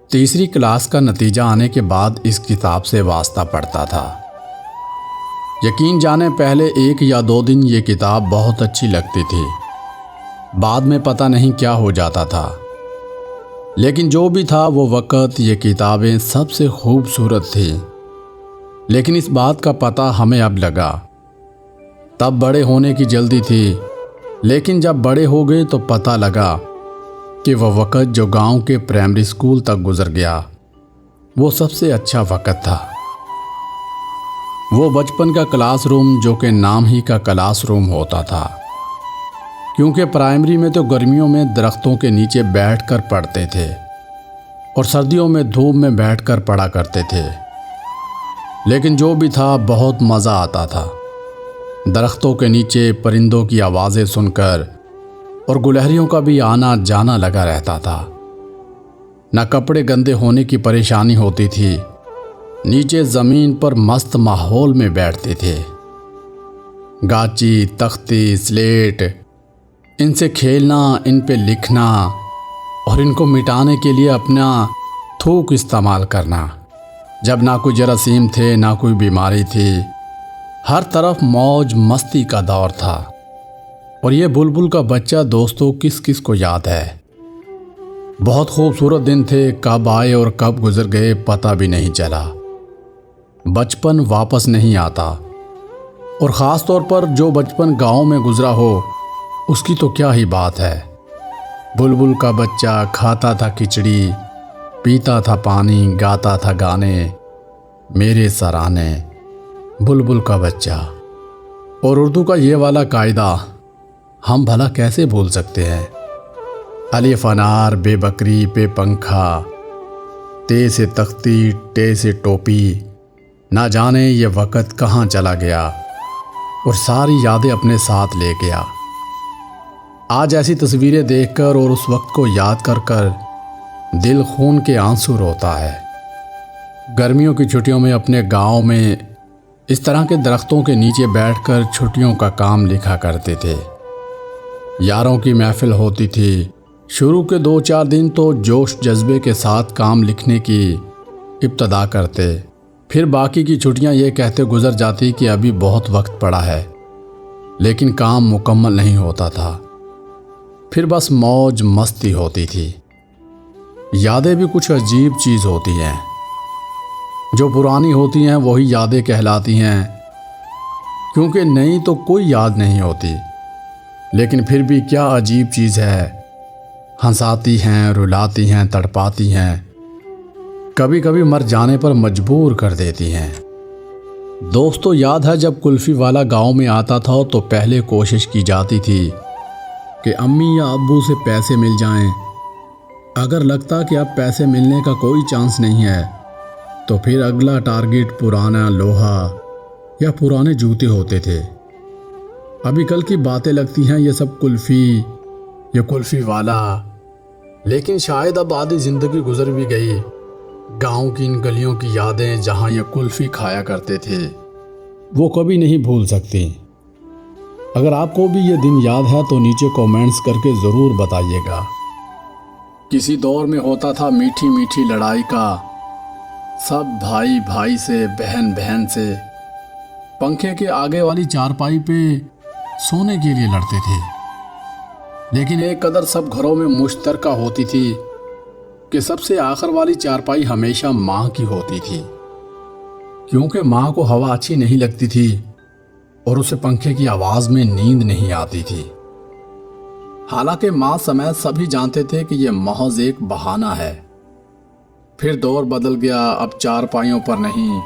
تیسری کلاس کا نتیجہ آنے کے بعد اس کتاب سے واسطہ پڑھتا تھا۔ یقین جانے پہلے 1 یا 2 دن یہ کتاب بہت اچھی لگتی تھی، بعد میں پتہ نہیں کیا ہو جاتا تھا، لیکن جو بھی تھا وہ وقت یہ کتابیں سب سے خوبصورت تھی۔ لیکن اس بات کا پتہ ہمیں اب لگا، تب بڑے ہونے کی جلدی تھی، لیکن جب بڑے ہو گئے تو پتہ لگا کہ وہ وقت جو گاؤں کے پرائمری اسکول تک گزر گیا وہ سب سے اچھا وقت تھا۔ وہ بچپن کا کلاس روم جو کہ نام ہی کا کلاس روم ہوتا تھا، کیونکہ پرائمری میں تو گرمیوں میں درختوں کے نیچے بیٹھ کر پڑھتے تھے اور سردیوں میں دھوپ میں بیٹھ کر پڑھا کرتے تھے، لیکن جو بھی تھا بہت مزہ آتا تھا۔ درختوں کے نیچے پرندوں کی آوازیں سن کر اور گلہریوں کا بھی آنا جانا لگا رہتا تھا۔ نہ کپڑے گندے ہونے کی پریشانی ہوتی تھی، نیچے زمین پر مست ماحول میں بیٹھتے تھے۔ گاچی، تختی، سلیٹ، ان سے کھیلنا، ان پہ لکھنا اور ان کو مٹانے کے لیے اپنا تھوک استعمال کرنا۔ جب نہ کوئی جراثیم تھے نہ کوئی بیماری تھی، ہر طرف موج مستی کا دور تھا۔ اور یہ بلبل کا بچہ دوستوں کس کس کو یاد ہے؟ بہت خوبصورت دن تھے، کب آئے اور کب گزر گئے پتہ بھی نہیں چلا۔ بچپن واپس نہیں آتا، اور خاص طور پر جو بچپن گاؤں میں گزرا ہو اس کی تو کیا ہی بات ہے۔ بلبل کا بچہ کھاتا تھا کھچڑی، پیتا تھا پانی، گاتا تھا گانے، میرے سرانے بلبل کا بچہ۔ اور اردو کا یہ والا قاعدہ ہم بھلا کیسے بھول سکتے ہیں؟ الف انار، بے بکری، پہ پنکھا، تے سے تختی، ٹے سے ٹوپی، نہ جانے یہ وقت کہاں چلا گیا اور ساری یادیں اپنے ساتھ لے گیا۔ آج ایسی تصویریں دیکھ کر اور اس وقت کو یاد کر کر دل خون کے آنسو روتا ہے۔ گرمیوں کی چھٹیوں میں اپنے گاؤں میں اس طرح کے درختوں کے نیچے بیٹھ کر چھٹیوں کا کام لکھا کرتے تھے۔ یاروں کی محفل ہوتی تھی، شروع کے 2-4 دن تو جوش جذبے کے ساتھ کام لکھنے کی ابتدا کرتے، پھر باقی کی چھٹیاں یہ کہتے گزر جاتی کہ ابھی بہت وقت پڑا ہے، لیکن کام مکمل نہیں ہوتا تھا۔ پھر بس موج مستی ہوتی تھی۔ یادیں بھی کچھ عجیب چیز ہوتی ہیں، جو پرانی ہوتی ہیں وہی یادیں کہلاتی ہیں، کیونکہ نئی تو کوئی یاد نہیں ہوتی، لیکن پھر بھی کیا عجیب چیز ہے، ہنساتی ہیں، رلاتی ہیں، تڑپاتی ہیں، کبھی کبھی مر جانے پر مجبور کر دیتی ہیں۔ دوستو یاد ہے جب کلفی والا گاؤں میں آتا تھا تو پہلے کوشش کی جاتی تھی کہ امی یا ابو سے پیسے مل جائیں۔ اگر لگتا کہ اب پیسے ملنے کا کوئی چانس نہیں ہے تو پھر اگلا ٹارگٹ پرانا لوہا یا پرانے جوتے ہوتے تھے۔ ابھی کل کی باتیں لگتی ہیں یہ سب کلفی یا کلفی والا، لیکن شاید اب آدھی زندگی گزر بھی گئی۔ گاؤں کی ان گلیوں کی یادیں جہاں یہ کلفی کھایا کرتے تھے وہ کبھی نہیں بھول سکتی۔ اگر آپ کو بھی یہ دن یاد ہے تو نیچے کومنٹس کر کے ضرور بتائیے گا۔ کسی دور میں ہوتا تھا میٹھی میٹھی لڑائی کا، سب بھائی بھائی سے، بہن بہن سے، پنکھے کے آگے والی چارپائی پہ سونے کے لیے لڑتے تھے، لیکن ایک قدر سب گھروں میں مشترکہ ہوتی تھی کہ سب سے آخر والی چارپائی ہمیشہ ماں کی ہوتی تھی، کیونکہ ماں کو ہوا اچھی نہیں لگتی تھی اور اسے پنکھے کی آواز میں نیند نہیں آتی تھی۔ حالانکہ ماں سمیت سبھی جانتے تھے کہ یہ محض ایک بہانہ ہے۔ پھر دور بدل گیا، اب چارپائیوں پر نہیں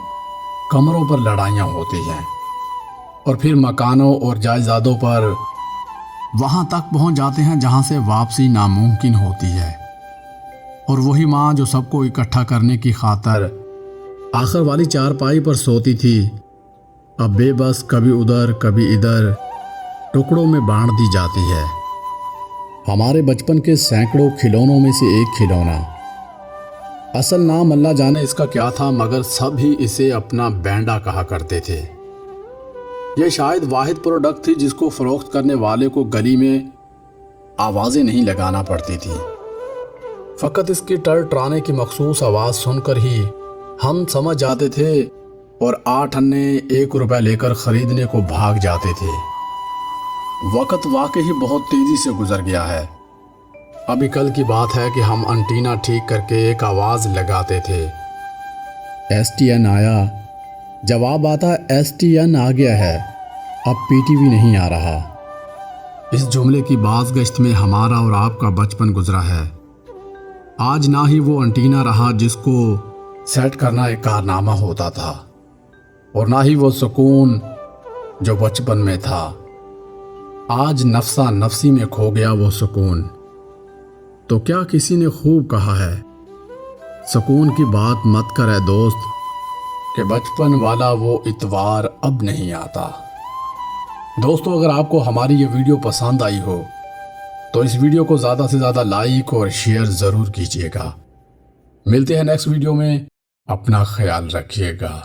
کمروں پر لڑائیاں ہوتی ہیں، اور پھر مکانوں اور جائیدادوں پر وہاں تک پہنچ جاتے ہیں جہاں سے واپسی ناممکن ہوتی ہے۔ اور وہی ماں جو سب کو اکٹھا کرنے کی خاطر آخر والی چارپائی پر سوتی تھی، اب بے بس کبھی ادھر کبھی ادھر ٹکڑوں میں بانٹ دی جاتی ہے۔ ہمارے بچپن کے سینکڑوں کھلونوں میں سے ایک کھلونا، اصل نام اللہ جانے اس کا کیا تھا، مگر سب ہی اسے اپنا بینڈا کہا کرتے تھے۔ یہ شاید واحد پروڈکٹ تھی جس کو فروخت کرنے والے کو گلی میں آوازیں نہیں لگانا پڑتی تھی۔ فقط اس کی ٹر ٹرانے کی مخصوص آواز سن کر ہی ہم سمجھ جاتے تھے اور 8 انے 1 روپے لے کر خریدنے کو بھاگ جاتے تھے۔ وقت واقعی بہت تیزی سے گزر گیا ہے۔ ابھی کل کی بات ہے کہ ہم انٹینا ٹھیک کر کے ایک آواز لگاتے تھے، STN آیا۔ جواب آتا STN آ گیا ہے، اب PTV نہیں آ رہا۔ اس جملے کی باز گشت میں ہمارا اور آپ کا بچپن گزرا ہے۔ آج نہ ہی وہ انٹینا رہا جس کو سیٹ کرنا ایک کارنامہ ہوتا تھا، اور نہ ہی وہ سکون جو بچپن میں تھا۔ آج نفسا نفسی میں کھو گیا وہ سکون۔ تو کیا کسی نے خوب کہا ہے، سکون کی بات مت کر اے دوست، کہ بچپن والا وہ اتوار اب نہیں آتا۔ دوستو، اگر آپ کو ہماری یہ ویڈیو پسند آئی ہو تو اس ویڈیو کو زیادہ سے زیادہ لائک اور شیئر ضرور کیجیے گا۔ ملتے ہیں نیکسٹ ویڈیو میں، اپنا خیال رکھیے گا۔